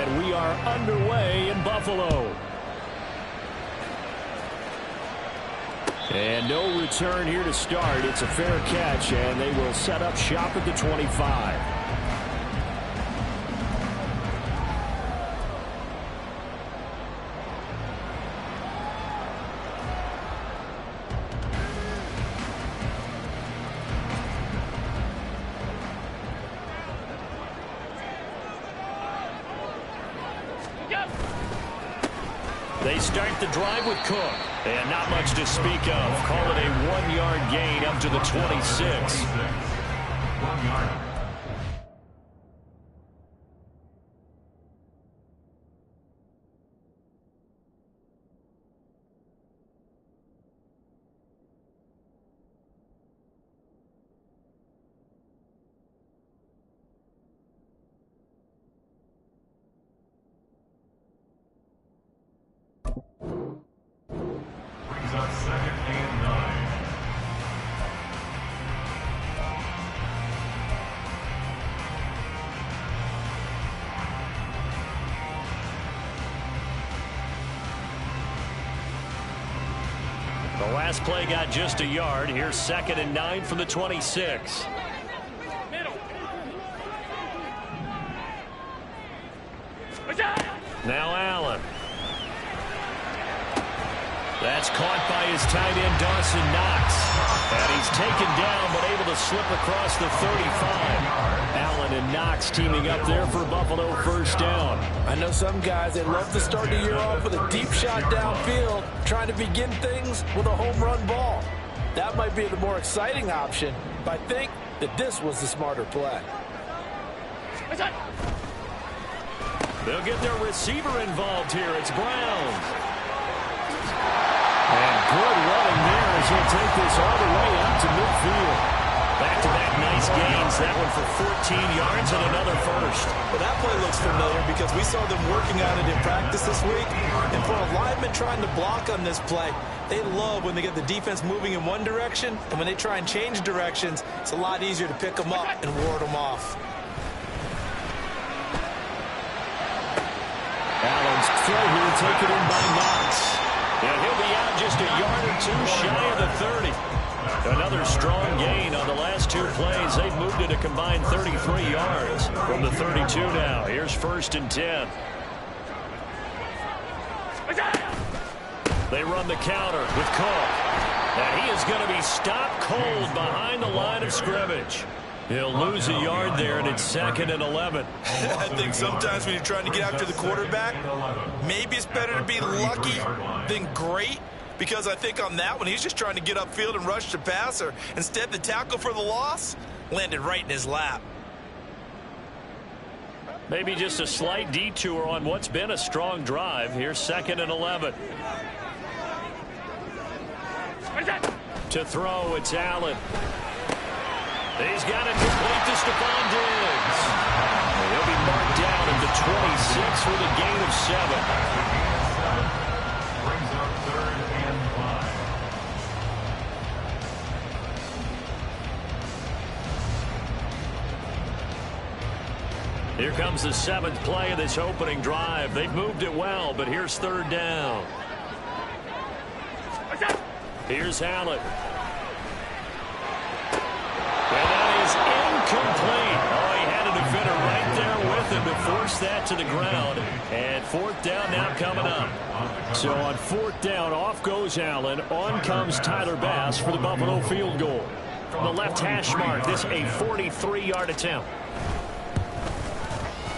And we are underway in Buffalo. And no return here to start. It's a fair catch, and they will set up shop at the 25. They start the drive with Cook. And not much to speak of. Call it a 1-yard gain up to the 26. 1 yard. The last play got just a yard. Here's 2nd and 9 from the 26. Now Allen. That's caught by his tight end, Dawson Knox. And he's taken down, but able to slip across the 35. Allen and Knox teaming up there for Buffalo first down. I know some guys, they love to start the year off with a deep shot downfield, trying to begin things with a home run ball. That might be the more exciting option, but I think that this was the smarter play. They'll get their receiver involved here. It's Brown. And good running there as he'll take this all the way out to midfield. Back-to-back nice gains. That one for 14 yards and another first. Well, that play looks familiar because we saw them working on it in practice this week. And for a lineman trying to block on this play, they love when they get the defense moving in one direction. And when they try and change directions, it's a lot easier to pick them up and ward them off. Allen's throw here taken in by Knox. And he'll be out just a yard or two shy of the 30. Another strong gain on the last two plays. They've moved it a combined 33 yards from the 32 now. Here's 1st and 10. They run the counter with Cook. And he is going to be stopped cold behind the line of scrimmage. He'll lose a yard there, and it's 2nd and 11. I think sometimes when you're trying to get after the quarterback, maybe it's better to be lucky than great, because I think on that one, he's just trying to get upfield and rush the passer. Instead, the tackle for the loss landed right in his lap. Maybe just a slight detour on what's been a strong drive. Here's 2nd and 11. To throw, it's Allen. He's got it complete to Stephon Diggs. And he'll be marked down at the 26 with a gain of 7. Brings up 3rd and 5. Here comes the 7th play of this opening drive. They've moved it well, but here's 3rd down. Here's Allen. And that is incomplete. Oh, he had a defender right there with him to force that to the ground. And 4th down now coming up. So on 4th down, off goes Allen. On comes Tyler Bass for the Buffalo field goal. From the left hash mark, this a 43-yard attempt.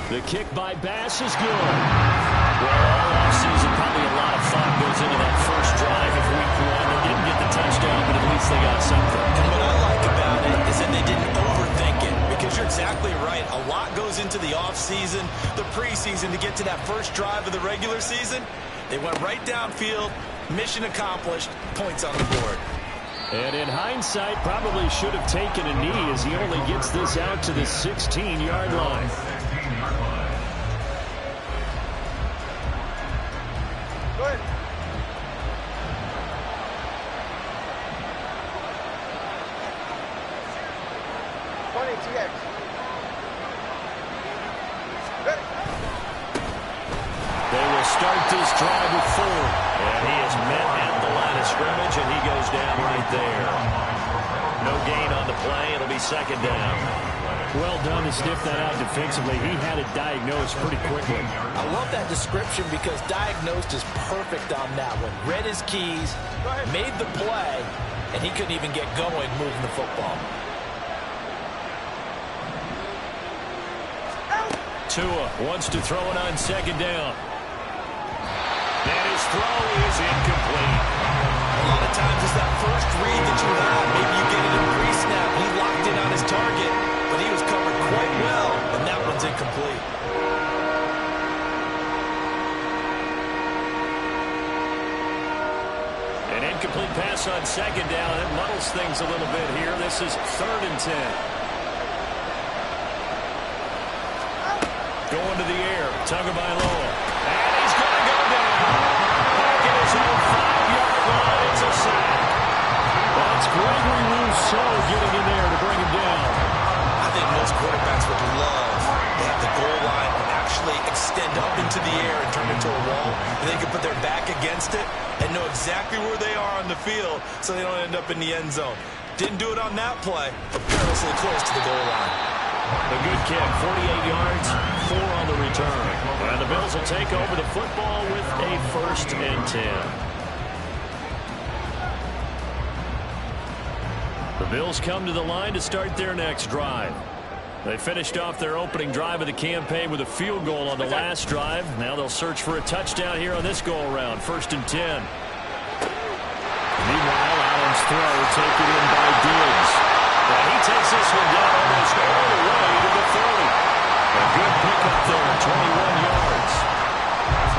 The kick by Bass is good. Well, all offseason, probably a lot of thought goes into that first drive of week 1. They didn't get the touchdown, but at least they got something. And what I like about it is that they didn't overthink it, because you're exactly right. A lot goes into the offseason, the preseason to get to that first drive of the regular season. They went right downfield, mission accomplished, points on the board. And in hindsight, probably should have taken a knee as he only gets this out to the 16-yard line. 16-yard line. Good. TX. Ready. start this drive with 4. And he is met at the line of scrimmage, and he goes down right there. No gain on the play. It'll be second down. Well done to sniff that out defensively. He had it diagnosed pretty quickly. I love that description because diagnosed is perfect on that one. Read his keys, made the play, and he couldn't even get going moving the football. Tua wants to throw it on second down. And his throw is incomplete. A lot of times it's that first read that you have. Maybe you get it in pre-snap. He locked in on his target, but he was covered quite well, and that one's incomplete. An incomplete pass on second down. It muddles things a little bit here. This is 3rd and 10. Going to the air. Tagovailoa. And he's going to go down. Back at his own 5-yard line. It's a sack. That's Gregory Rousseau getting in there to bring him down. I think most quarterbacks would love to have the goal line actually extend up into the air and turn into a wall. And they can put their back against it and know exactly where they are on the field so they don't end up in the end zone. Didn't do it on that play, but perilously close to the goal line. A good kick, 48 yards, 4 on the return. And the Bills will take over the football with a 1st and 10. The Bills come to the line to start their next drive. They finished off their opening drive of the campaign with a field goal on the last drive. Now they'll search for a touchdown here on this go-around, 1st and 10. Meanwhile, Allen's throw taken in by Diggs. And he takes this one down almost all the way to the 30. A good pickup there, 21 yards.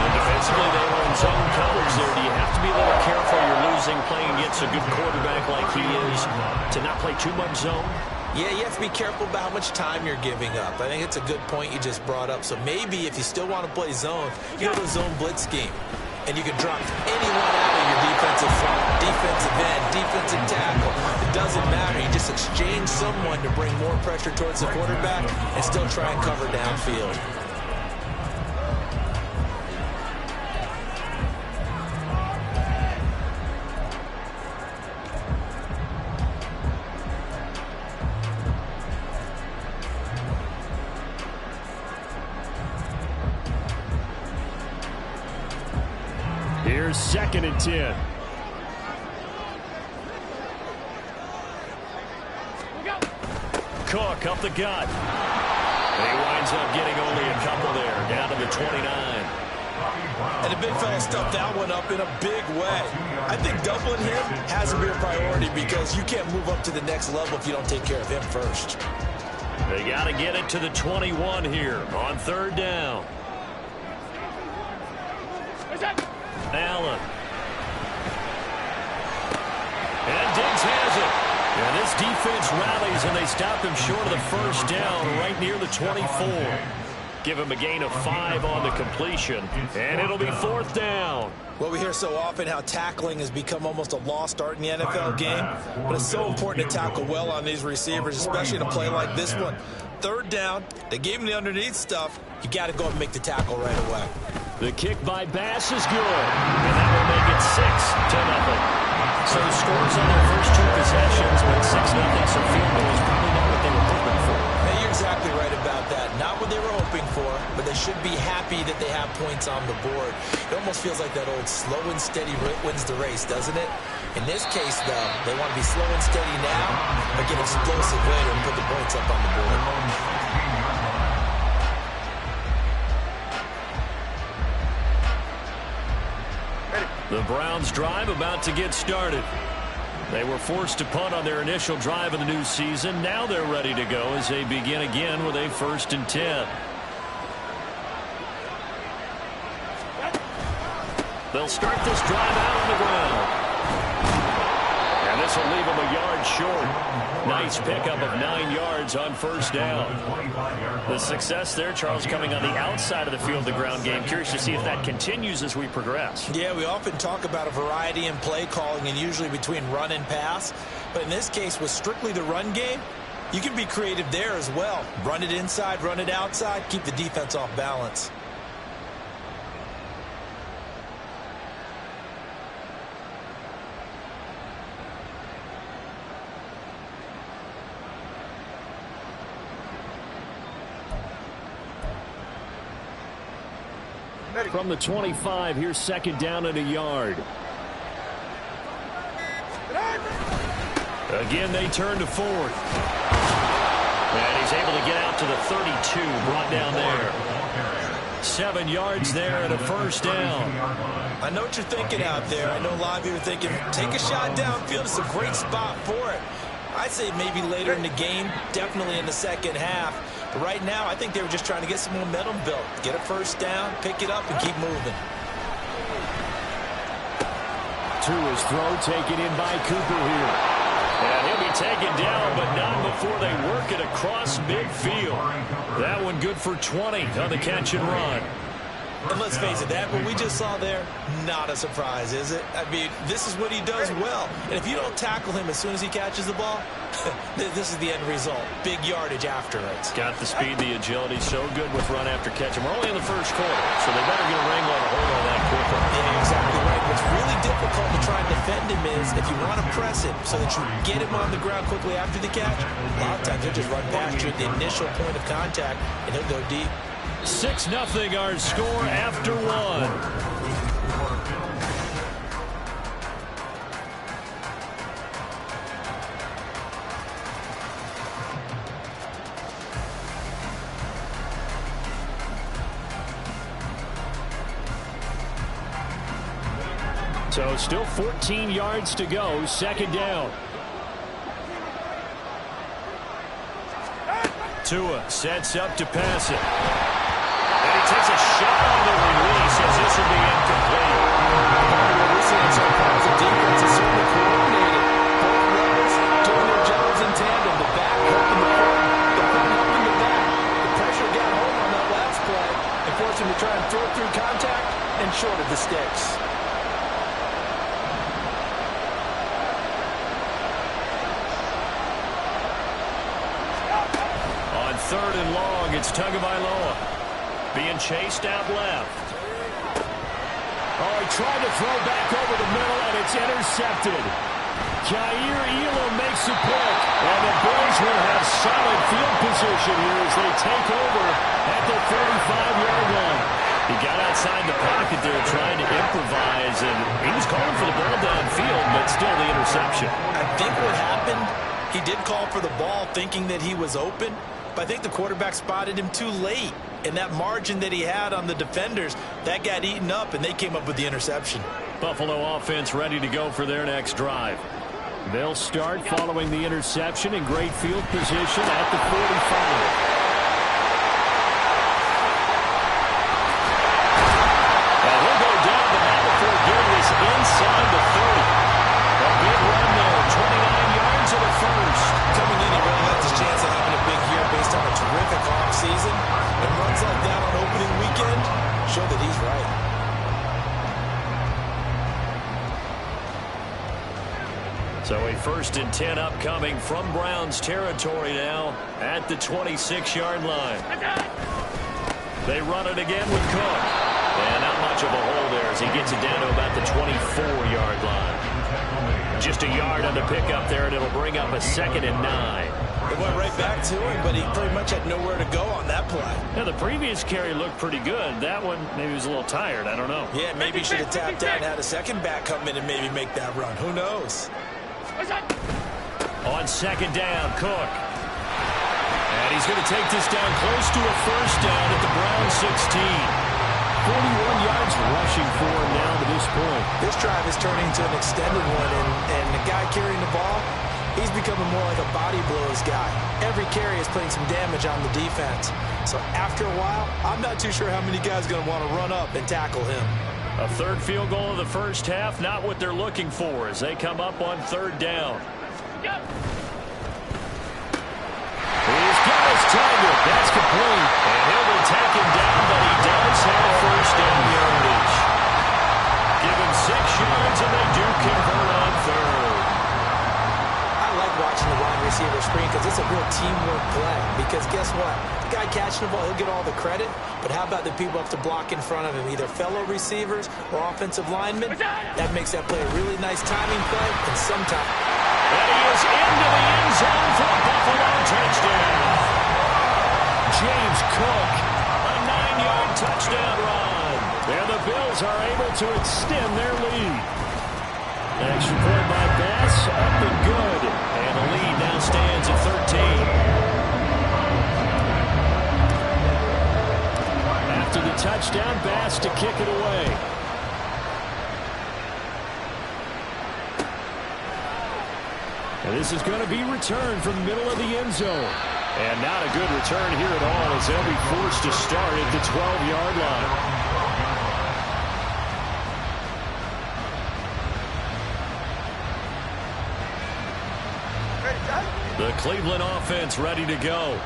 And defensively, they were in zone coverage there. Do you have to be a little careful you're losing playing against a good quarterback like he is to not play too much zone? Yeah, you have to be careful about how much time you're giving up. I think it's a good point you just brought up. So maybe if you still want to play zone, you go to a zone blitz scheme. And you can drop anyone out of your defensive front, defensive end, defensive tackle. It doesn't matter. You just exchange someone to bring more pressure towards the quarterback and still try and cover downfield. Here's 2nd and 10. Cook up the gut. And he winds up getting only a couple there, down to the 29. And the big fella stuffed that one up in a big way. I think doubling him has to be a priority because you can't move up to the next level if you don't take care of him first. They got to get it to the 21 here on 3rd down. Allen. And Diggs has it. And this defense rallies, and they stop him short of the 1st down right near the 24. Give him a gain of 5 on the completion, and it'll be 4th down. Well, we hear so often how tackling has become almost a lost art in the NFL game, but it's so important to tackle well on these receivers, especially in a play like this one. 3rd down, they gave him the underneath stuff. You got to go and make the tackle right away. The kick by Bass is good, and that will make it 6-0. So scores on their first 2 possessions, but 6-0, so field goal is probably not what they were hoping for. Hey, you're exactly right about that. Not what they were hoping for, but they should be happy that they have points on the board. It almost feels like that old slow and steady wins the race, doesn't it? In this case, though, they want to be slow and steady now, but get explosive later and put the points up on the board. The Browns drive about to get started. They were forced to punt on their initial drive of the new season. Now they're ready to go as they begin again with a 1st and 10. They'll start this drive out on the ground. And this will leave them a yard short. Nice pickup of 9 yards on 1st down. The success there, Charles, coming on the outside of the field, the ground game. Curious to see if that continues as we progress. Yeah, we often talk about a variety in play calling and usually between run and pass. But in this case, with strictly the run game, you can be creative there as well. Run it inside, run it outside, keep the defense off balance. From the 25, here's second down and a yard. Again, they turn to fourth. And he's able to get out to the 32, brought down there. 7 yards there and a first down. I know what you're thinking out there. I know a lot of you are thinking, take a shot downfield. It's a great spot for it. I'd say maybe later in the game, definitely in the second half. But right now, I think they were just trying to get some momentum built. Get a first down, pick it up, and keep moving. To his throw, taken in by Cooper here. And he'll be taken down, but not before they work it across midfield. That one good for 20 on the catch and run. And let's face it, that what we just saw there, not a surprise, is it? I mean, this is what he does well. And if you don't tackle him as soon as he catches the ball, this is the end result. Big yardage after it. Got the speed, the agility, so good with run after catch. And we're only in the first quarter, so they better get a wrangle and a hold on that quickly. Yeah, exactly right. What's really difficult to try and defend him is if you want to press him so that you get him on the ground quickly after the catch, a lot of times he'll just run past you at the initial point of contact, and he'll go deep. 6-0 our score after one. So still 14 yards to go, second down. Tua sets up to pass it. And he takes a shot on the release as this will be incomplete. What we're seeing so far is the defense is certainly coordinated. Both levels doing their jobs in tandem. The back helping the front, the front helping the back. The pressure got home on that last play and forced him to try and throw through contact and short of the sticks. On third and long, it's Tagovailoa. Being chased out left. Oh, he tried to throw back over the middle, and it's intercepted. Jair Elam makes a pick, and the Bills will have solid field position here as they take over at the 35-yard line. He got outside the pocket there trying to improvise, and he was calling for the ball downfield, but still the interception. I think what happened, he did call for the ball thinking that he was open, but I think the quarterback spotted him too late. And that margin that he had on the defenders, that got eaten up, and they came up with the interception. Buffalo offense ready to go for their next drive. They'll start following the interception in great field position at the 45. And he'll go down, but not before getting this inside the 30. A big run there, 29 yards and a first. Coming in, he really liked his chance of having a big year based on a terrific offseason. And runs like that on opening weekend show that he's right. So a 1st and 10 upcoming from Browns territory now at the 26-yard line. They run it again with Cook. And not much of a hole there as he gets it down to about the 24-yard line. Just a yard on the pickup there, and it'll bring up a 2nd and 9. It went right back to him, but he pretty much had nowhere to go on that play. Yeah, the previous carry looked pretty good. That one, maybe he was a little tired. I don't know. Yeah, maybe he should have tapped out and had a second back come in and maybe make that run. Who knows? On second down, Cook. And he's going to take this down close to a first down at the Browns 16. 41 yards rushing for him now to this point. This drive is turning into an extended one, and the guy carrying the ball, he's becoming more like a body blows guy. Every carry is putting some damage on the defense. So after a while, I'm not too sure how many guys are going to want to run up and tackle him. A third field goal of the first half, not what they're looking for as they come up on third down. He's got his target. That's complete. And he'll be taken down, but he does have first down yardage. Give him 6 yards, and they do convert on third. I like watching the wide receiver screen because it's a real teamwork play. Because guess what? The guy catching the ball, he'll get all the credit. But how about the people up to block in front of him, either fellow receivers or offensive linemen? That makes that play a really nice timing play, and sometimes. And he is into the end zone for a Buffalo touchdown. James Cook, a 9-yard touchdown run. Cardinals are able to extend their lead. Extra point by Bass, up and good. And the lead now stands at 13. After the touchdown, Bass to kick it away. And this is going to be returned from the middle of the end zone. And not a good return here at all, as they'll be forced to start at the 12-yard line. The Cleveland offense ready to go.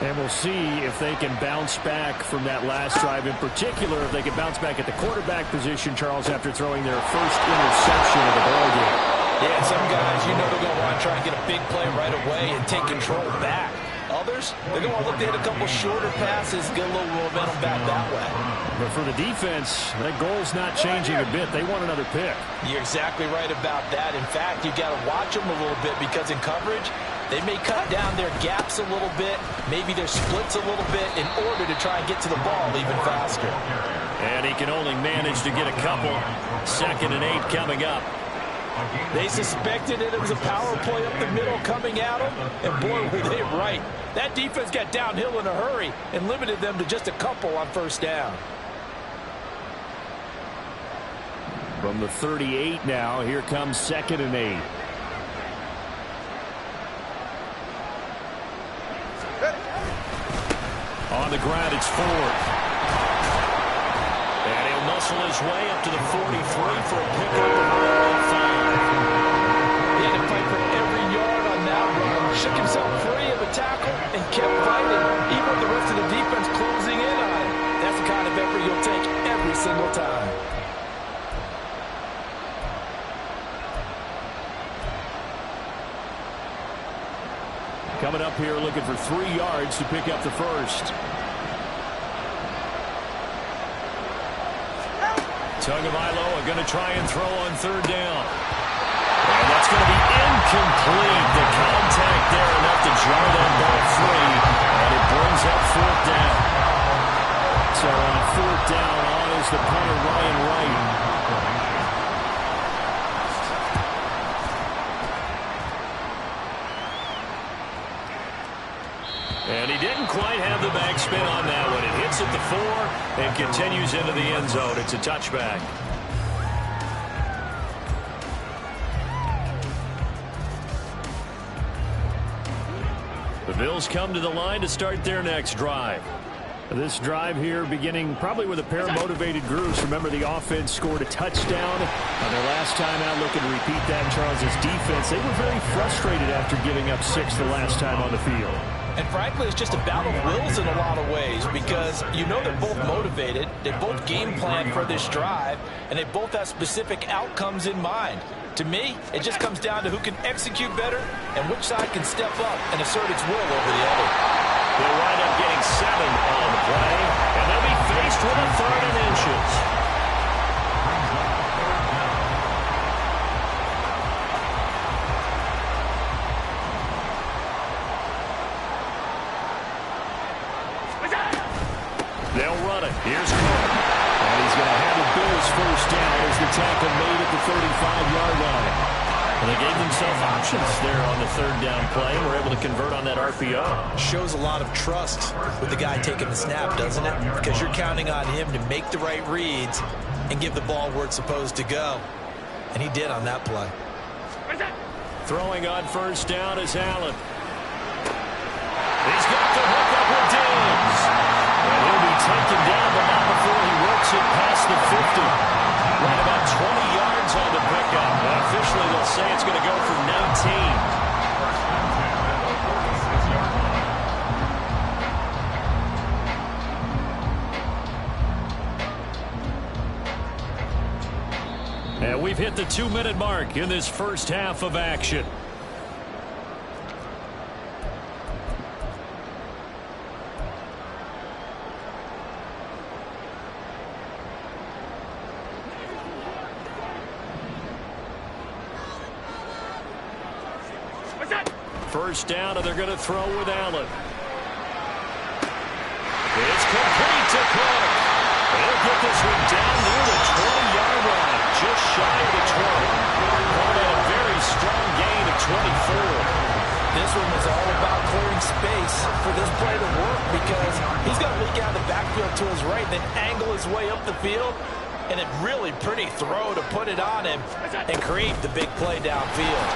And we'll see if they can bounce back from that last drive. In particular, if they can bounce back at the quarterback position, Charles, after throwing their first interception of the ball game. Yeah, some guys, you know they're going to want to try and get a big play right away and take control back. Others, they're going to look to hit a couple shorter passes, get a little momentum back that way. But for the defense, that goal's not changing a bit. They want another pick. You're exactly right about that. In fact, you got to watch them a little bit because in coverage, they may cut down their gaps a little bit, maybe their splits a little bit in order to try and get to the ball even faster. And he can only manage to get a couple. 2nd and 8 coming up. They suspected it was a power play up the middle coming at them, and boy, were they right. That defense got downhill in a hurry and limited them to just a couple on first down. From the 38 now, here comes 2nd and 8. On the ground, it's Ford. And he'll muscle his way up to the 43 for a pickup of 5. He had to fight for every yard on that run. Shook himself free of a tackle and kept fighting, even with the rest of the defense closing in on him. That's the kind of effort you'll take every single time. Coming up here looking for 3 yards to pick up the first. Tagovailoa going to try and throw on 3rd down. And that's going to be incomplete. The contact there enough to jar that ball free. And it brings up 4th down. So on 4th down, on is the punter Ryan Wright. And he didn't quite have the backspin on that one. It hits at the 4 and continues into the end zone. It's a touchback. The Bills come to the line to start their next drive. This drive here beginning probably with a pair of motivated groups. Remember, the offense scored a touchdown on their last time out. Looking to repeat that in Charles' defense. They were very frustrated after giving up 6 the last time on the field. And frankly, it's just a battle of wills in a lot of ways because you know they're both motivated, they both game plan for this drive, and they both have specific outcomes in mind. To me, it just comes down to who can execute better and which side can step up and assert its will over the other. They'll wind up getting 7 on the play, and they'll be faced with a 3rd and inches. They'll run it. Here's Cook. And he's going to have the Bills first down as the tackle made at the 35-yard line. And they gave themselves options there on the 3rd down play and were able to convert on that RPO. Shows a lot of trust with the guy taking the snap, doesn't it? Because you're counting on him to make the right reads and give the ball where it's supposed to go. And he did on that play. Throwing on first down is Allen. He's got the hook up with Diggs. And he'll be taken down, but not before he works it past the 50. Right about 20 yards on the pickup. And officially, they'll say it's going to go for 19. And we've hit the 2-minute mark in this first half of action. First down, and they're going to throw with Allen. It's complete to Cook. He'll get this one down near the because he's going to leak out of the backfield to his right, then angle his way up the field, and a really pretty throw to put it on him and create the big play downfield.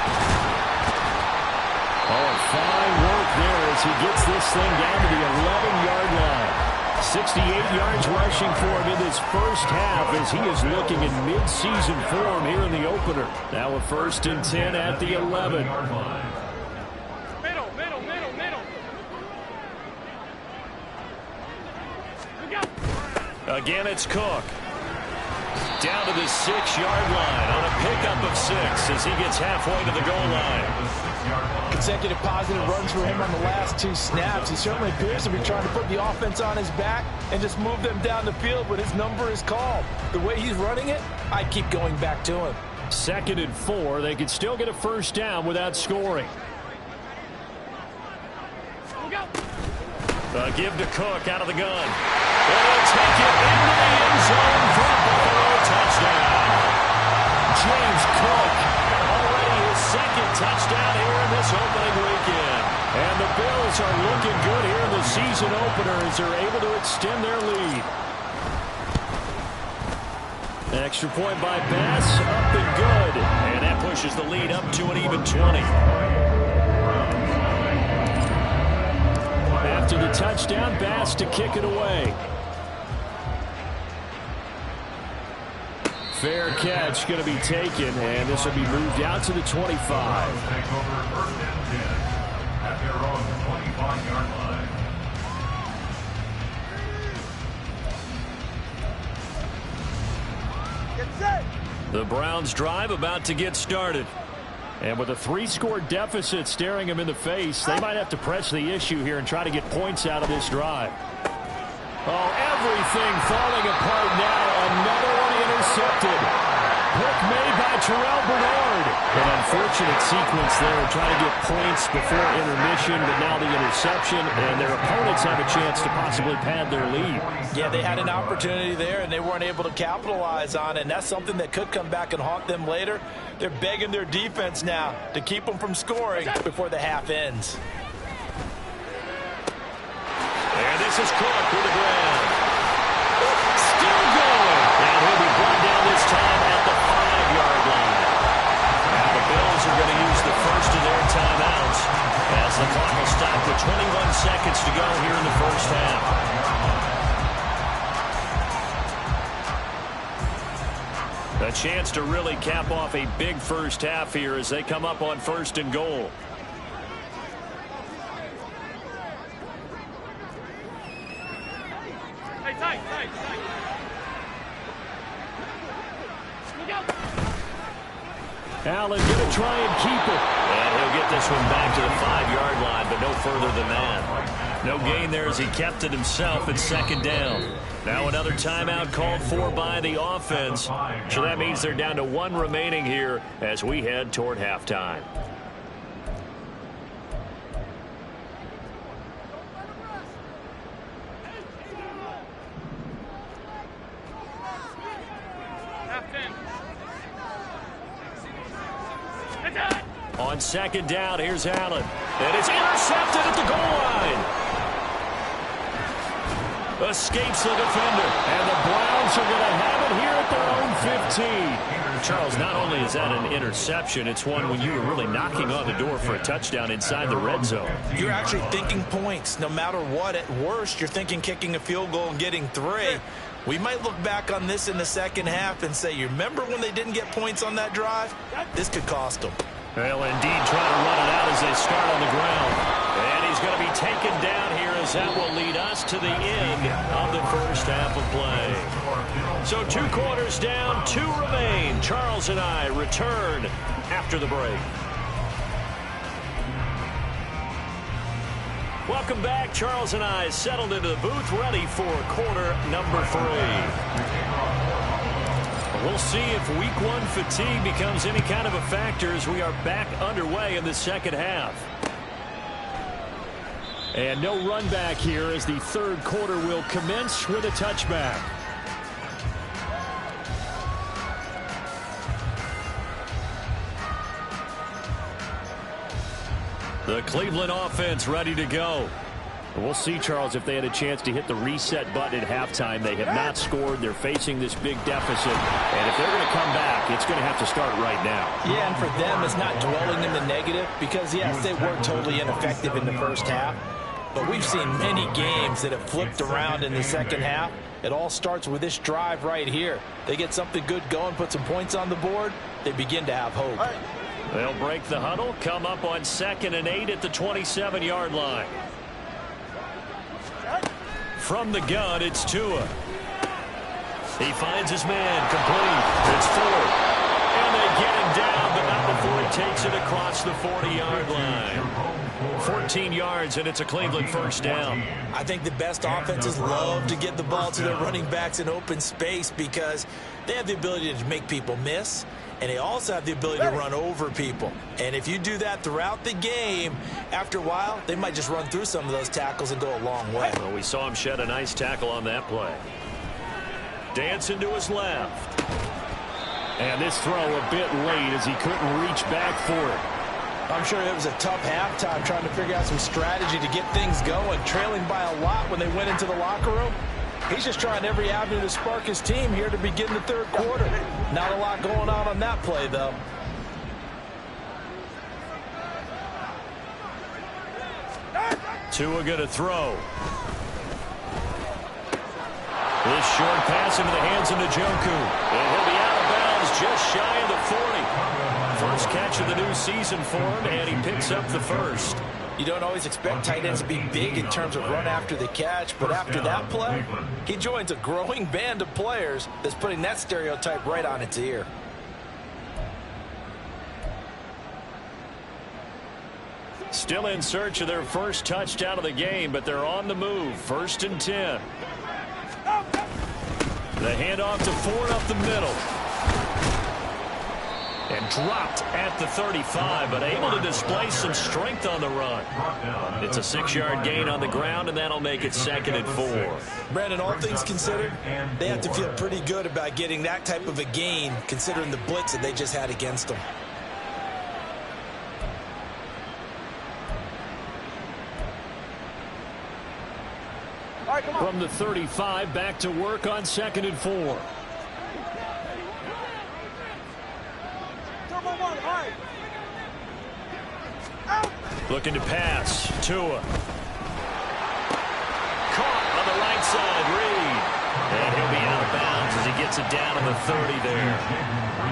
Oh, fine work there as he gets this thing down to the 11-yard line. 68 yards rushing for him in this first half as he is looking in mid-season form here in the opener. Now a 1st and 10 at the 11. Middle. Again, it's Cook. Down to the 6-yard line on a pickup of 6 as he gets halfway to the goal line. Consecutive positive runs for him on the last 2 snaps. He certainly appears to be trying to put the offense on his back and just move them down the field when his number is called. The way he's running it, I'd keep going back to him. 2nd and 4. They could still get a 1st down without scoring. Give to Cook out of the gun. And he'll take it into the end zone for a Buffalo touchdown. James Cook, already his 2nd touchdown here in this opening weekend. And the Bills are looking good here in the season opener as they're able to extend their lead. An extra point by Bass, up and good. And that pushes the lead up to an even 20. After the touchdown, Bass to kick it away. Fair catch going to be taken, and this will be moved out to the 25. Take over 1st and 10 at their own 25-yard line. Get set. The Browns drive about to get started. And with a 3-score deficit staring them in the face, they might have to press the issue here and try to get points out of this drive. Oh, everything falling apart now. Another one intercepted. Pick made by Terrell Bernard. An unfortunate sequence there, trying to get points before intermission, but now the interception, and their opponents have a chance to possibly pad their lead. Yeah, they had an opportunity there, and they weren't able to capitalize on it, and that's something that could come back and haunt them later. They're begging their defense now to keep them from scoring before the half ends. And this is Cook with the ground. Still going. And he'll be brought down this time at the 5-yard line. Now the Bills are going to use the first of their timeouts as the clock will stop with 21 seconds to go here in the first half. A chance to really cap off a big first half here as they come up on 1st and goal. Hey, tight. Look out. Allen going to try and keep it. And he'll get this one back to the 5-yard line, but no further than that. No gain there as he kept it himself at 2nd down. Now another timeout called for by the offense. So that means they're down to 1 remaining here as we head toward halftime. On 2nd down, here's Allen. And it's intercepted at the goal line. Escapes the defender. And the Browns are going to have it here at their own 15. Charles, not only is that an interception, it's one when you were really knocking on the door for a touchdown inside the red zone. You're actually thinking points. No matter what, at worst, you're thinking kicking a field goal and getting 3. We might look back on this in the second half and say, you remember when they didn't get points on that drive? This could cost them. Well, indeed, trying to run it out as they start on the ground. And he's going to be taken down here as that will lead us to the end of the first half of play. So 2 quarters down, 2 remain. Charles and I return after the break. Welcome back. Charles and I settled into the booth, ready for quarter number 3. We'll see if week 1 fatigue becomes any kind of a factor as we are back underway in the second half. And no run back here as the 3rd quarter will commence with a touchback. The Cleveland offense ready to go. We'll see, Charles, if they had a chance to hit the reset button at halftime. They have not scored. They're facing this big deficit. And if they're going to come back, it's going to have to start right now. Yeah, and for them, it's not dwelling in the negative because, yes, they were totally ineffective in the first half. But we've seen many games that have flipped around in the second half. It all starts with this drive right here. They get something good going, put some points on the board, they begin to have hope. They'll break the huddle, come up on 2nd and 8 at the 27-yard line. From the gun, it's Tua. He finds his man, complete. It's 4. And they get him down, but not before he takes it across the 40-yard line. 14 yards, and it's a Cleveland first down. I think the best offenses love to get the ball to their running backs in open space because they have the ability to make people miss, and they also have the ability to run over people. And if you do that throughout the game, after a while, they might just run through some of those tackles and go a long way. Well, we saw him shed a nice tackle on that play. Dancing to his left. And this throw a bit late as he couldn't reach back for it. I'm sure it was a tough halftime trying to figure out some strategy to get things going, trailing by a lot when they went into the locker room. He's just trying every avenue to spark his team here to begin the third quarter. Not a lot going on that play, though. Tua going to throw. This short pass into the hands of Njoku. And he'll be out of bounds just shy of the 40. First catch of the new season for him, and he picks up the first. You don't always expect tight ends to be big in terms of run after the catch, but after that play, he joins a growing band of players that's putting that stereotype right on its ear. Still in search of their first touchdown of the game, but they're on the move. 1st and 10. The handoff to Ford up the middle. And dropped at the 35, but able to display some strength on the run. It's a 6-yard gain on the ground, and that'll make it 2nd and 4. Brandon, all things considered, they have to feel pretty good about getting that type of a gain, considering the blitz that they just had against them. From the 35, back to work on 2nd and 4. Looking to pass. Tua. Caught on the right side. Reed. And he'll be out of bounds as he gets it down to the 30 there.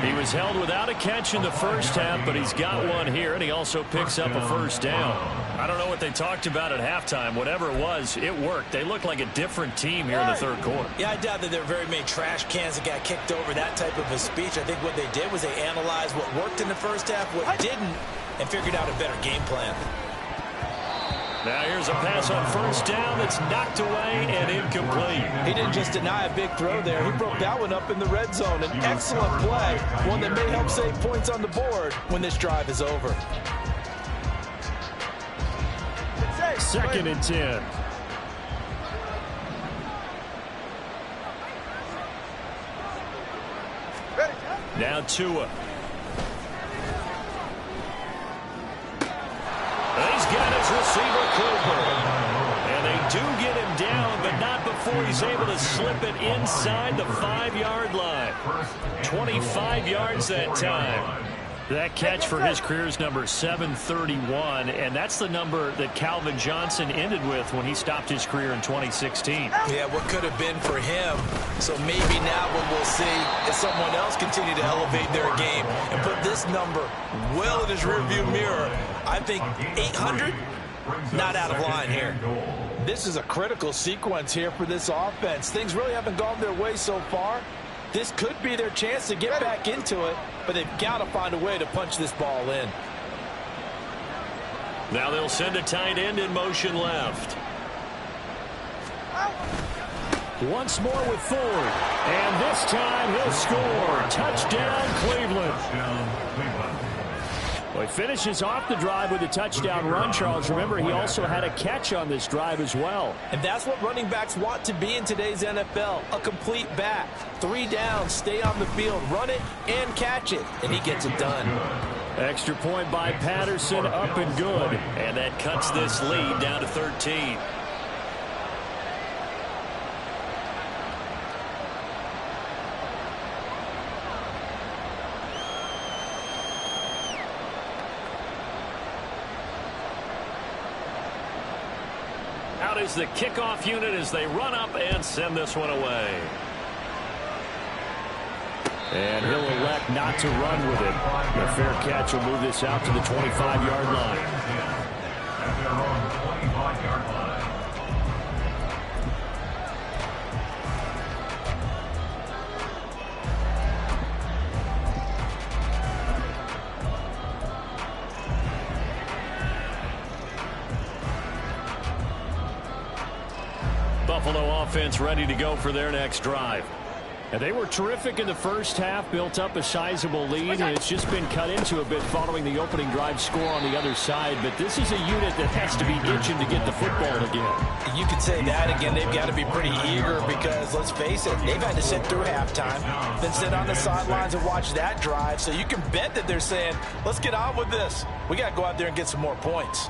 He was held without a catch in the first half, but he's got one here, and he also picks up a first down. I don't know what they talked about at halftime. Whatever it was, it worked. They look like a different team here in the third quarter. Yeah, I doubt that there were very many trash cans that got kicked over, that type of a speech. I think what they did was they analyzed what worked in the first half, what didn't, and figured out a better game plan. Now here's a pass on first down that's knocked away and incomplete. He didn't just deny a big throw there. He broke that one up in the red zone. An excellent play, one that may help save points on the board when this drive is over. 2nd and 10. Now Tua. He's got his receiver Cooper. And they do get him down, but not before he's able to slip it inside the 5-yard line. 25 yards that time. That catch for his career is number 731, and that's the number that Calvin Johnson ended with when he stopped his career in 2016. Yeah, what could have been for him. So maybe now what we'll see is someone else continue to elevate their game and put this number well in his rearview mirror. I think 800, not out of line here. This is a critical sequence here for this offense. Things really haven't gone their way so far. This could be their chance to get back into it, but they've got to find a way to punch this ball in. Now they'll send a tight end in motion left. Once more with Ford. And this time he'll score. Touchdown, Cleveland. Well, he finishes off the drive with a touchdown run, Charles. Remember, he also had a catch on this drive as well. And that's what running backs want to be in today's NFL, a complete back. 3 downs, stay on the field, run it, and catch it. And he gets it done. Extra point by Patterson, up and good. And that cuts this lead down to 13. is the kickoff unit as they run up and send this one away. And he'll elect not to run with it. The fair catch will move this out to the 25-yard line. At their own 25-yard line. Buffalo offense ready to go for their next drive. And they were terrific in the first half, built up a sizable lead, and it's just been cut into a bit following the opening drive score on the other side. But this is a unit that has to be itching to get the football again. You could say that again. They've got to be pretty eager because, let's face it, they've had to sit through halftime, then sit on the sidelines and watch that drive. So you can bet that they're saying, let's get on with this. We got to go out there and get some more points.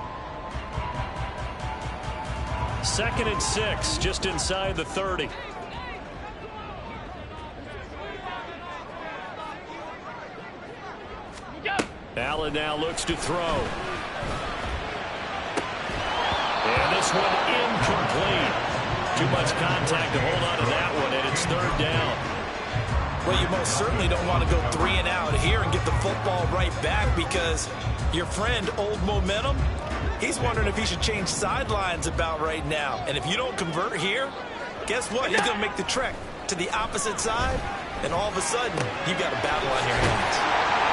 2nd and 6, just inside the 30. Allen now looks to throw. And this one incomplete. Too much contact to hold on to that one, and it's 3rd down. Well, you most certainly don't want to go 3 and out here and get the football right back because your friend, Old Momentum, he's wondering if he should change sidelines about right now. And if you don't convert here, guess what? He's going to make the trek to the opposite side, and all of a sudden, you've got a battle on your hands.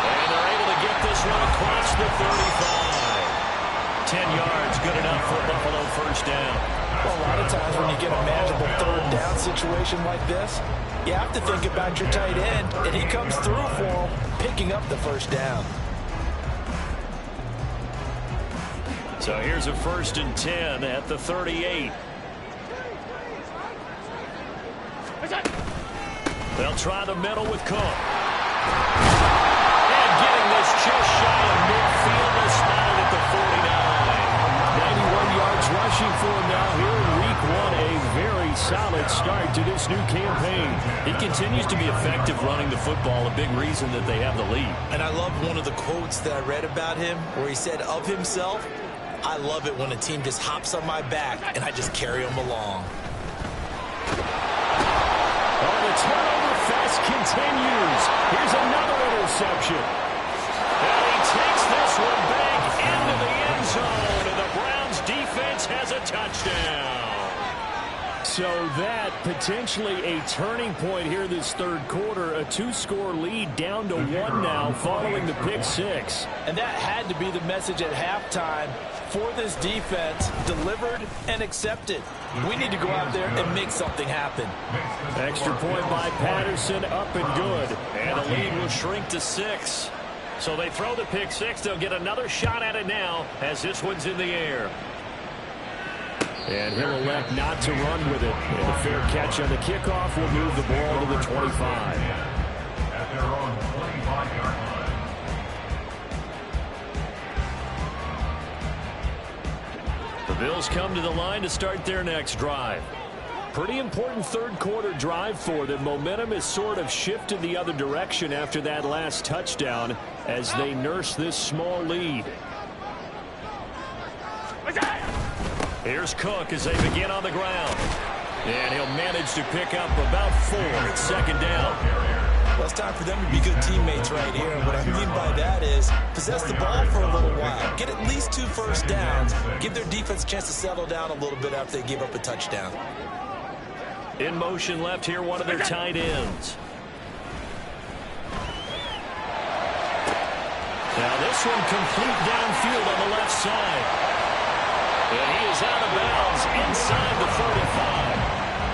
And they're able to get this one across the 35. 10 yards, good enough for a Buffalo 1st down. Well, a lot of times when you get a manageable 3rd down situation like this, you have to think about your tight end, and he comes through for him, picking up the 1st down. So here's a 1st and 10 at the 38. They'll try the middle with Cook. And getting this just shy of midfield, they'll spot it at the 49. 91 yards rushing for him now here in week 1. A very solid start to this new campaign. He continues to be effective running the football, a big reason that they have the lead. And I love one of the quotes that I read about him where he said of himself, I love it when a team just hops on my back and I just carry them along. Oh, the turnover fest continues. Here's another interception. And he takes this one back into the end zone, and the Browns defense has a touchdown. So that potentially a turning point here this 3rd quarter. A 2-score lead down to 1 now following the pick 6. And that had to be the message at halftime for this defense, delivered and accepted. We need to go out there and make something happen. Extra point by Patterson, up and good. And the lead will shrink to 6. So they throw the pick 6. They'll get another shot at it now as this one's in the air. And he'll elect not to run with it. And a fair catch on the kickoff will move the ball to the 25. At their own 25-yard line. The Bills come to the line to start their next drive. Pretty important 3rd quarter drive for them. Momentum has sort of shifted the other direction after that last touchdown as they nurse this small lead. Here's Cook as they begin on the ground. And he'll manage to pick up about 4 at 2nd down. Well, it's time for them to be good teammates right here. What I mean by that is possess the ball for a little while. Get at least 2 first downs. Give their defense a chance to settle down a little bit after they give up a touchdown. In motion left here, one of their tight ends. Now this one complete downfield on the left side. And he is out of bounds inside the 35.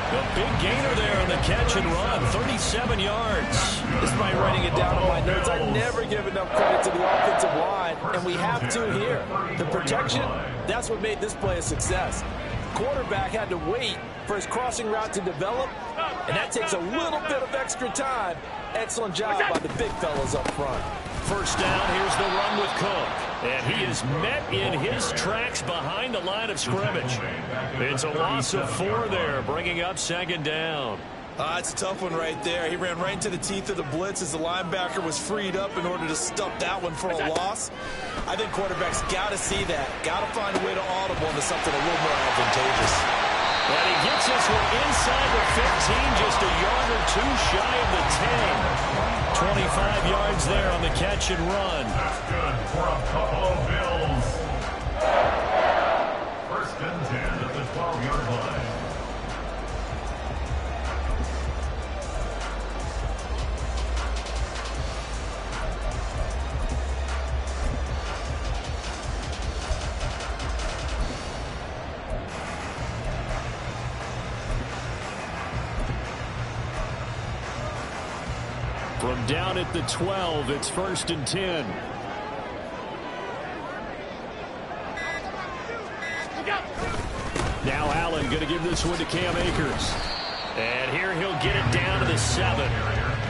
A big gainer there on the catch and run, 37 yards. This is my writing it down on my notes. I never give enough credit to the offensive line, and we have to here. The protection, that's what made this play a success. Quarterback had to wait for his crossing route to develop, and that takes a little bit of extra time. Excellent job by the big fellas up front. 1st down, here's the run with Cook. And he is met in his tracks behind the line of scrimmage. It's a loss of 4 there, bringing up 2nd down. It's a tough one right there. He ran right into the teeth of the blitz as the linebacker was freed up in order to stuff that one for a loss. I think quarterbacks got to see that. Got to find a way to audible into something a little more advantageous. And he gets this one inside the 15, just a yard or two shy of the 10. 25 yards there on the catch and run. That's good for a Buffalo Bills. First and 10 at the 12-yard line. From down at the 12, it's first and 10. Now Allen going to give this one to Cam Akers. And here he'll get it down to the 7.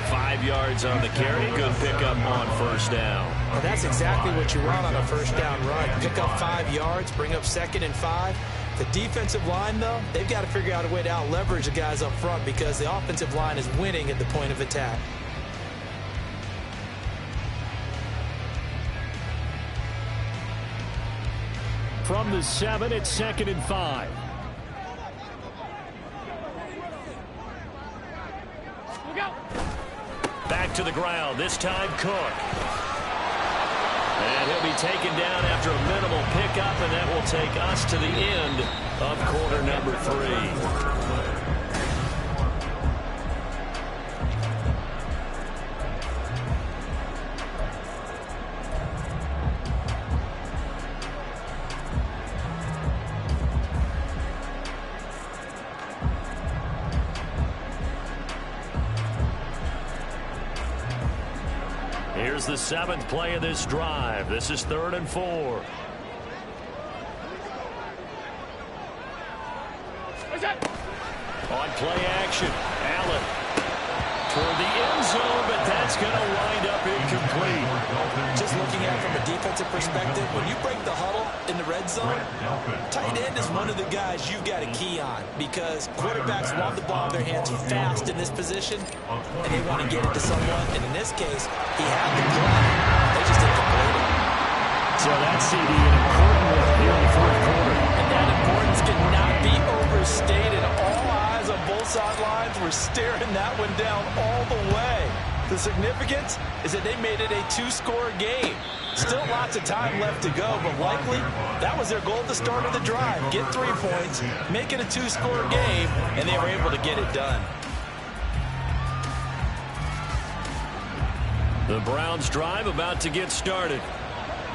5 yards on the carry. Good pickup on first down. Well, that's exactly what you want on a first down run. Pick up 5 yards, bring up 2nd and 5. The defensive line, though, they've got to figure out a way to out-leverage the guys up front because the offensive line is winning at the point of attack. From the 7, it's 2nd and 5. Back to the ground, this time Cook. And he'll be taken down after a minimal pickup, and that will take us to the end of quarter number 3. Here's the 7th play of this drive. This is 3rd and 4. On play action, Allen toward the end zone, but that's going to wind up incomplete. Just looking at it from a defensive perspective, when you break the huddle in the red zone, tight end is one of the guys you've got to key on because quarterbacks want the ball in their hands fast in this position, and they want to get it to someone. And in this case, he had the play. They just didn't complete it. So that's CD, an important one here in the 4th quarter. And that importance cannot be overstated. All eyes on both sidelines were staring that one down all the way. The significance is that they made it a 2-score game. Still lots of time left to go, but likely that was their goal at the start of the drive. Get 3 points, make it a 2-score game, and they were able to get it done. The Browns drive about to get started.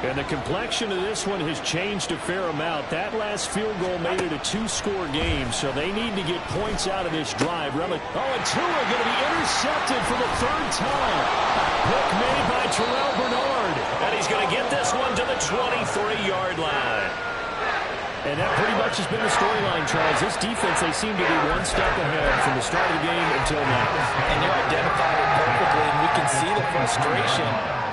And the complexion of this one has changed a fair amount. That last field goal made it a 2-score game, so they need to get points out of this drive. Oh, and Tua going to be intercepted for the 3rd time. Pick made by Terrell Bernard. And he's going to get this one to the 23-yard line. And that pretty much has been the storyline, Charles. This defense, they seem to be one step ahead from the start of the game until now. And you identified it perfectly, and we can see the frustration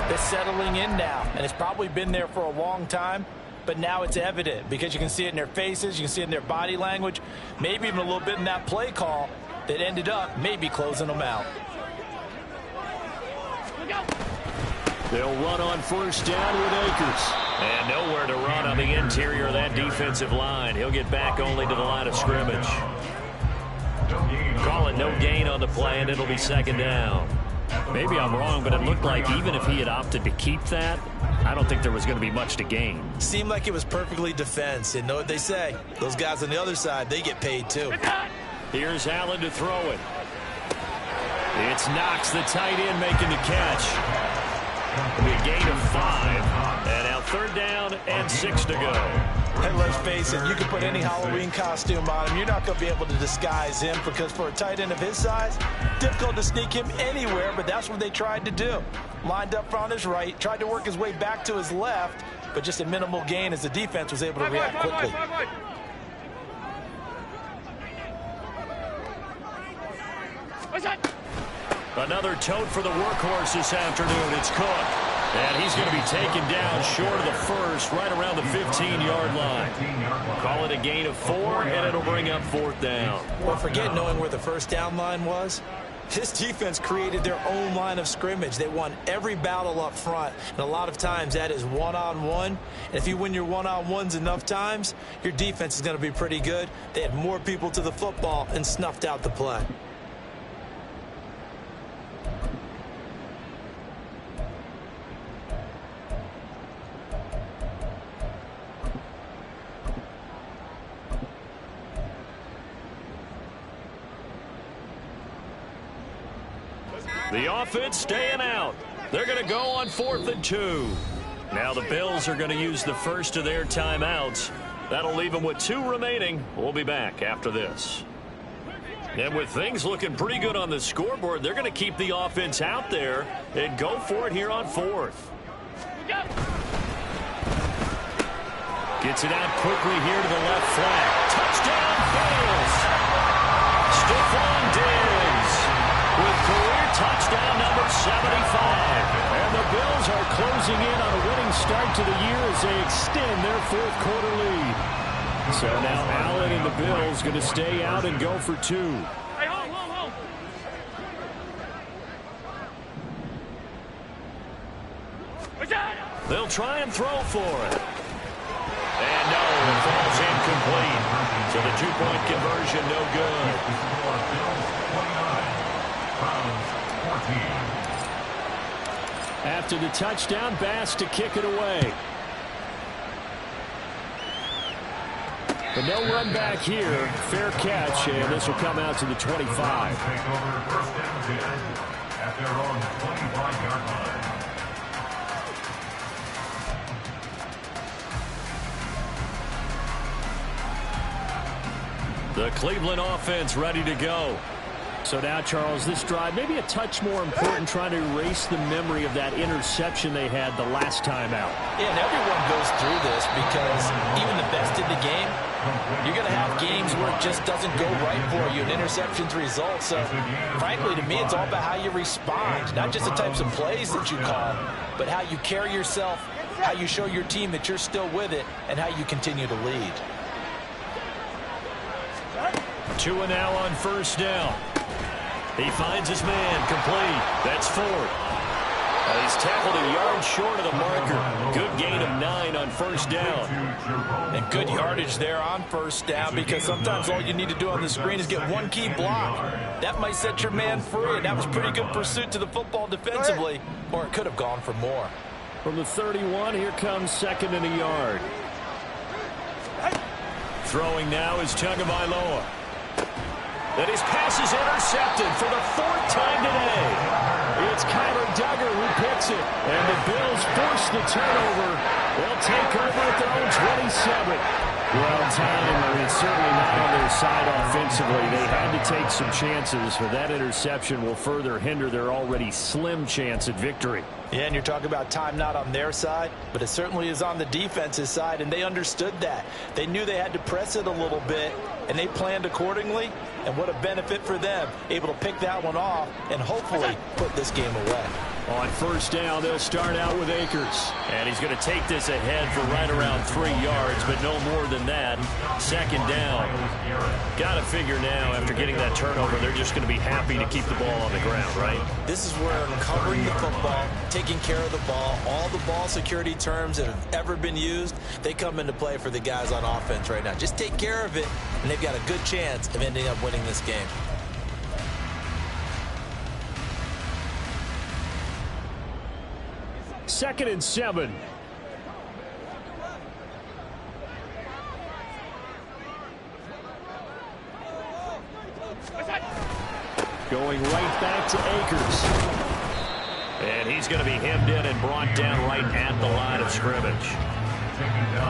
that's settling in now. And it's probably been there for a long time, but now it's evident because you can see it in their faces, you can see it in their body language, maybe even a little bit in that play call that ended up maybe closing them out. They'll run on first down with Akers. And nowhere to run on the interior of that defensive line. He'll get back only to the line of scrimmage. Call it no gain on the play, and it'll be 2nd down. Maybe I'm wrong, but it looked like even if he had opted to keep that, I don't think there was going to be much to gain. Seemed like it was perfectly defense. And know what they say? Those guys on the other side, they get paid too. Here's Allen to throw it. It's Knox, the tight end, making the catch. It'll be a gain of 5. And now 3rd down and 6 to go. And let's face it, you can put any Halloween costume on him. You're not going to be able to disguise him because for a tight end of his size, difficult to sneak him anywhere, but that's what they tried to do. Lined up on his right, tried to work his way back to his left, but just a minimal gain as the defense was able to react quickly. Another tote for the workhorse this afternoon. It's Cook. And he's going to be taken down short of the first, right around the 15-yard line. Call it a gain of 4, and it'll bring up 4th down. Well, forget knowing where the first down line was. This defense created their own line of scrimmage. They won every battle up front, and a lot of times that is one-on-one. And if you win your one-on-ones enough times, your defense is going to be pretty good. They had more people to the football and snuffed out the play. The offense staying out. They're going to go on 4th and 2. Now the Bills are going to use the first of their timeouts. That'll leave them with 2 remaining. We'll be back after this. And with things looking pretty good on the scoreboard, they're going to keep the offense out there and go for it here on 4th. Gets it out quickly here to the left flank. Touchdown, Bills! Stephon Diggs with career touchdown number 75. And the Bills are closing in on a winning start to the year as they extend their 4th quarter lead. So now Allen and the Bills going to stay out and go for 2. Hey, hold. They'll try and throw for it. And no, it falls incomplete. So the 2-point conversion no good. After the touchdown, Bass to kick it away. But no run back here. Fair catch, and this will come out to the 25. Take over 1st and 10 at their own 25-yard line. The Cleveland offense ready to go. So now, Charles, this drive maybe a touch more important, trying to erase the memory of that interception they had the last time out. Yeah, and everyone goes through this because even the best in the game, you're going to have games where it just doesn't go right for you, and interceptions result. So, frankly, to me, it's all about how you respond, not just the types of plays that you call, but how you carry yourself, how you show your team that you're still with it, and how you continue to lead. 2 and now on 1st down. He finds his man complete. That's 4. He's tackled a yard short of the marker. Good gain of 9 on 1st down. And good yardage there on 1st down, because sometimes all you need to do on the screen is get one key block. That might set your man free, and that was pretty good pursuit to the football defensively, or it could have gone for more. From the 31, here comes 2nd and a yard. Throwing now is Tagovailoa. And his pass is intercepted for the 4th time today. It's Kyler Duggar who picks it. And the Bills force the turnover. They'll take over at their own 27. Well, time is certainly not on their side offensively. They had to take some chances, but that interception will further hinder their already slim chance at victory. Yeah, and you're talking about time not on their side, but it certainly is on the defense's side, and they understood that. They knew they had to press it a little bit, and they planned accordingly, and what a benefit for them, able to pick that one off and hopefully put this game away. On 1st down, they'll start out with Akers. And he's going to take this ahead for right around 3 yards, but no more than that. 2nd down. Got to figure now, after getting that turnover, they're just going to be happy to keep the ball on the ground, right? This is where covering the football, taking care of the ball, all the ball security terms that have ever been used, they come into play for the guys on offense right now. Just take care of it, and they've got a good chance of ending up winning this game. 2nd and 7. Going right back to Akers. And he's going to be hemmed in and brought down right at the line of scrimmage.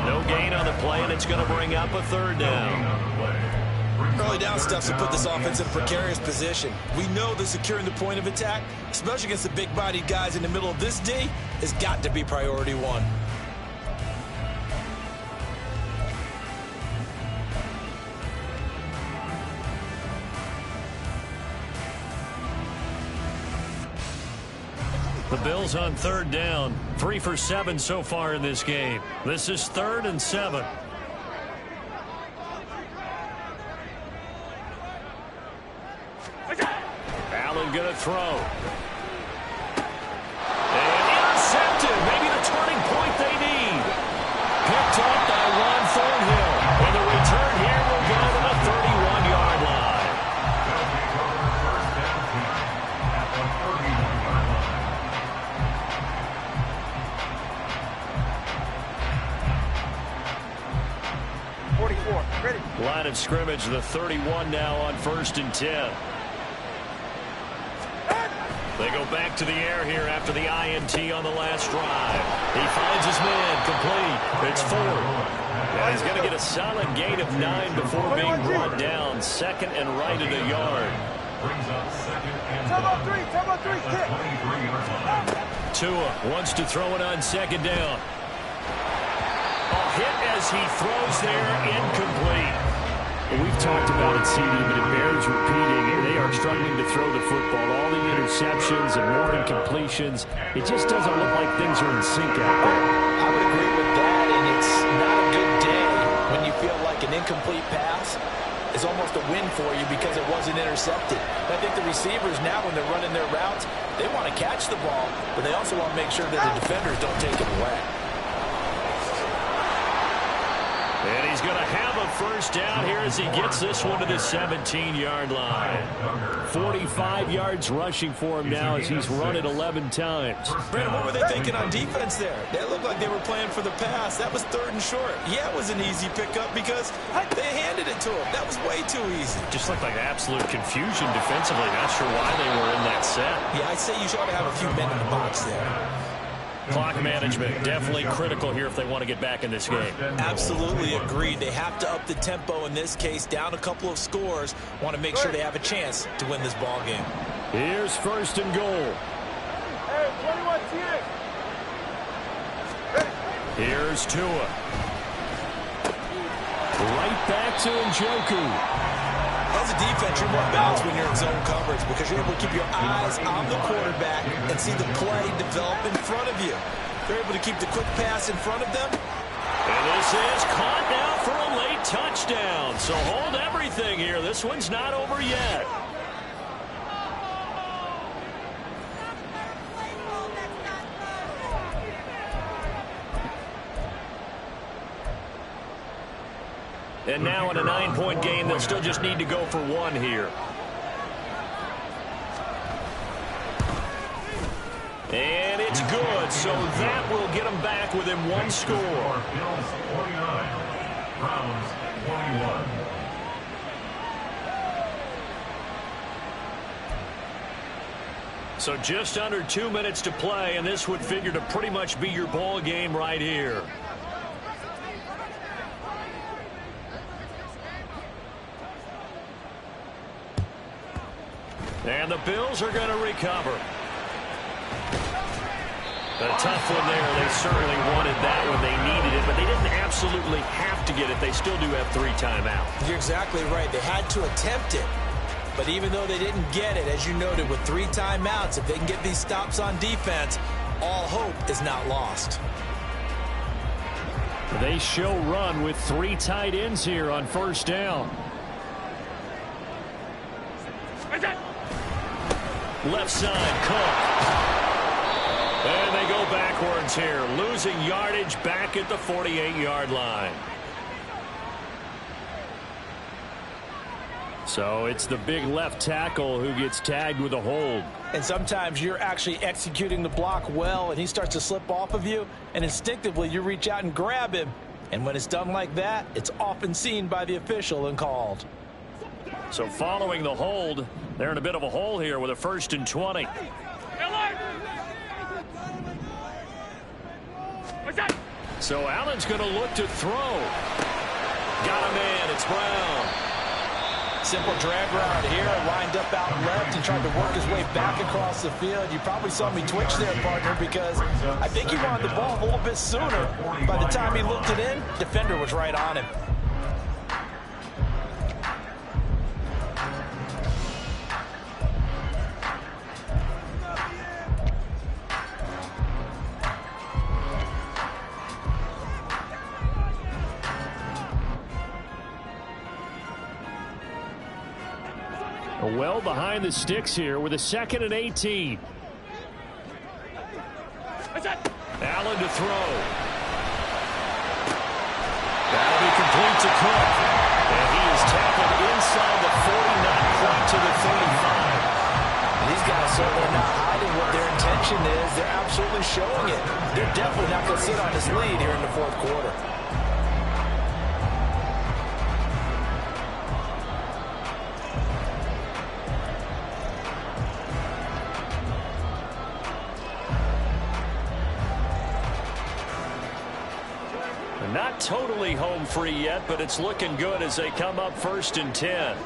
No gain on the play, and it's going to bring up a 3rd down. Early down stuff to put this offense in a precarious position. We know that securing the point of attack, especially against the big-bodied guys in the middle of this D, has got to be priority 1. The Bills on 3rd down. 3 for 7 so far in this game. This is 3rd and 7. going to throw. And intercepted. Maybe the turning point they need. Picked up by Ron Thornhill. And the return here will go to the 31-yard line. 44. Ready. Line of scrimmage, the 31 now on 1st and 10. They go back to the air here after the INT on the last drive. He finds his man, complete. It's Ford. And he's going to get a solid gain of 9 before being brought down. 2nd and right at a yard. Time on 3, kick. Tua wants to throw it on 2nd down. A hit as he throws there, incomplete. We've talked about it, CD, but it bears repeating. They are struggling to throw the football. All the interceptions and more incompletions. It just doesn't look like things are in sync out there. I would agree with that, and it's not a good day when you feel like an incomplete pass is almost a win for you because it wasn't intercepted. I think the receivers now, when they're running their routes, they want to catch the ball, but they also want to make sure that the defenders don't take it away. And he's going to have a first down here as he gets this one to the 17-yard line. 45 yards rushing for him now as he's run it 11 times. Brandon, what were they thinking on defense there? They looked like they were playing for the pass. That was 3rd and short. Yeah, it was an easy pickup because they handed it to him. That was way too easy. Just looked like absolute confusion defensively. Not sure why they were in that set. Yeah, I'd say you ought to have a few men in the box there. Clock management, definitely critical here if they want to get back in this game. Absolutely agreed. They have to up the tempo in this case, down a couple of scores. Want to make sure they have a chance to win this ball game. Here's 1st and goal. Hey, 21 TA. Here's Tua. Right back to Njoku. As a defense, you're more balanced when you're in zone coverage because you're able to keep your eyes on the quarterback and see the play develop in front of you. They're able to keep the quick pass in front of them. And this is caught now for a late touchdown. So hold everything here. This one's not over yet. And now in a 9-point game, they'll still just need to go for 1 here. And it's good, so that will get them back within 1 score. Bills 49, Browns 21. So just under 2 minutes to play, and this would figure to pretty much be your ball game right here. And the Bills are going to recover. A tough one there. They certainly wanted that when they needed it, but they didn't absolutely have to get it. They still do have 3 timeouts. You're exactly right. They had to attempt it. But even though they didn't get it, as you noted, with 3 timeouts, if they can get these stops on defense, all hope is not lost. They show run with 3 tight ends here on 1st down. Left side, Cook. And they go backwards here, losing yardage back at the 48-yard line. So it's the big left tackle who gets tagged with a hold. And sometimes you're actually executing the block well, and he starts to slip off of you, and instinctively you reach out and grab him. And when it's done like that, it's often seen by the official and called. So following the hold, they're in a bit of a hole here with a 1st and 20. So Allen's going to look to throw. Got a man. It's Brown. Simple drag route here, lined up out left and tried to work his way back across the field. You probably saw me twitch there, partner, because I think he wanted the ball a little bit sooner. By the time he looked it in, defender was right on him. Well behind the sticks here with a 2nd and 18. Allen to throw. That'll be complete to Cook. And he is tackled inside the 40, not quite to the 35. These guys certainly not hiding what their intention is. They're absolutely showing it. They're definitely not going to sit on this lead here in the fourth quarter. Not totally home free yet, but it's looking good as they come up 1st and 10.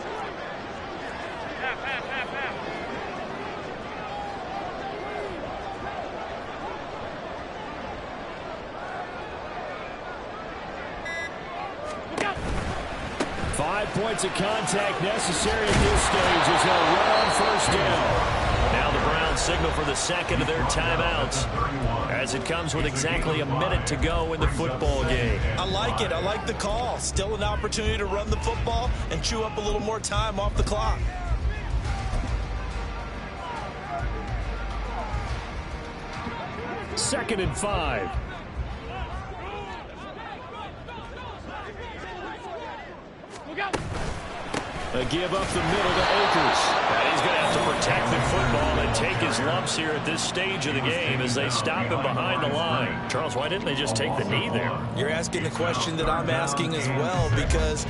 Five points of contact necessary at this stage as they'll run on 1st down. Now the Browns signal for the 2nd of their timeouts as it comes with exactly a minute to go in the football game. I like it. I like the call. Still an opportunity to run the football and chew up a little more time off the clock. Second and 5. A give up the middle to Akers. And he's going to have to protect the football and take his lumps here at this stage of the game as they stop him behind the line. Charles, why didn't they just take the knee there? You're asking the question that I'm asking as well, because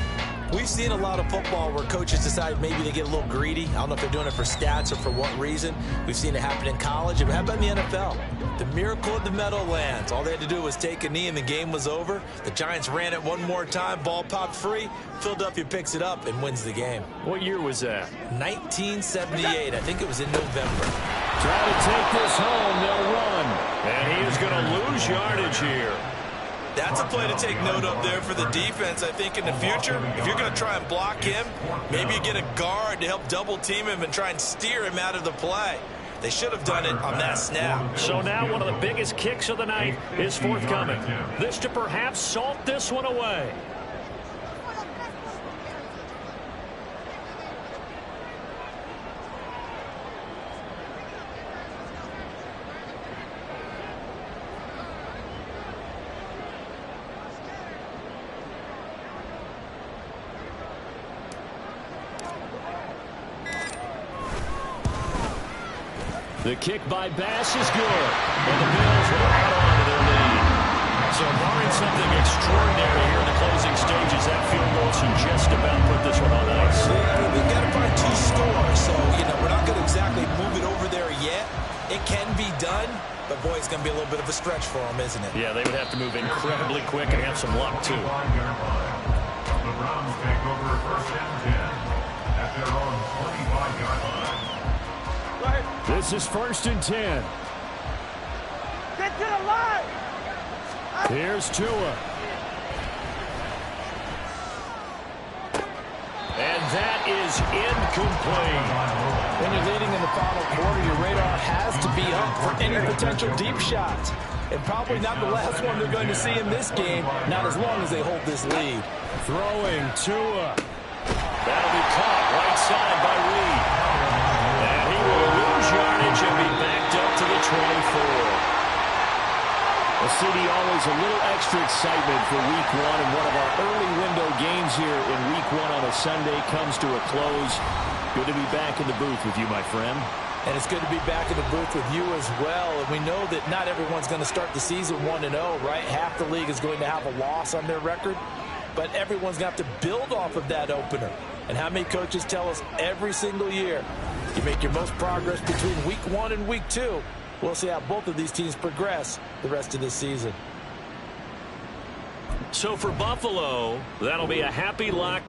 we've seen a lot of football where coaches decide maybe they get a little greedy. I don't know if they're doing it for stats or for what reason. We've seen it happen in college. It happened in the NFL. The miracle of the Meadowlands. All they had to do was take a knee and the game was over. The Giants ran it one more time. Ball popped free. Philadelphia picks it up and wins the game. What year was that? 1978. I think it was in November. Try to take this home. They'll run. And he is going to lose yardage here. That's a play to take note of there for the defense, I think, in the future. If you're going to try and block him, maybe you get a guard to help double team him and try and steer him out of the play. They should have done it on that snap. So now one of the biggest kicks of the night is forthcoming. This to perhaps salt this one away. The kick by Bass is good. And the Bills will add on to their lead. So barring something extraordinary here in the closing stages, that field goal should just about put this one on ice. Yeah, we've got to find 2 scores, so, we're not going to exactly move it over there yet. It can be done, but, boy, it's going to be a little bit of a stretch for them, isn't it? Yeah, they would have to move incredibly quick and have some luck, too. The Browns take over 1st and 10 at their own 25-yard line. This is 1st and 10. Get to the line! Here's Tua. And that is incomplete. When you're leading in the final quarter, your radar has to be up for any potential deep shots. And probably not the last one they're going to see in this game, not as long as they hold this lead. Throwing Tua. That'll be caught right side by Reed. And he will lose yardage and be backed up to the 24. Well, CD, always a little extra excitement for Week 1, and one of our early window games here in Week 1 on a Sunday comes to a close. Good to be back in the booth with you, my friend. And it's good to be back in the booth with you as well. And we know that not everyone's going to start the season 1-0, right? Half the league is going to have a loss on their record. But everyone's going to have to build off of that opener. And how many coaches tell us every single year, you make your most progress between Week 1 and Week 2. We'll see how both of these teams progress the rest of this season. So for Buffalo, that'll be a happy lock.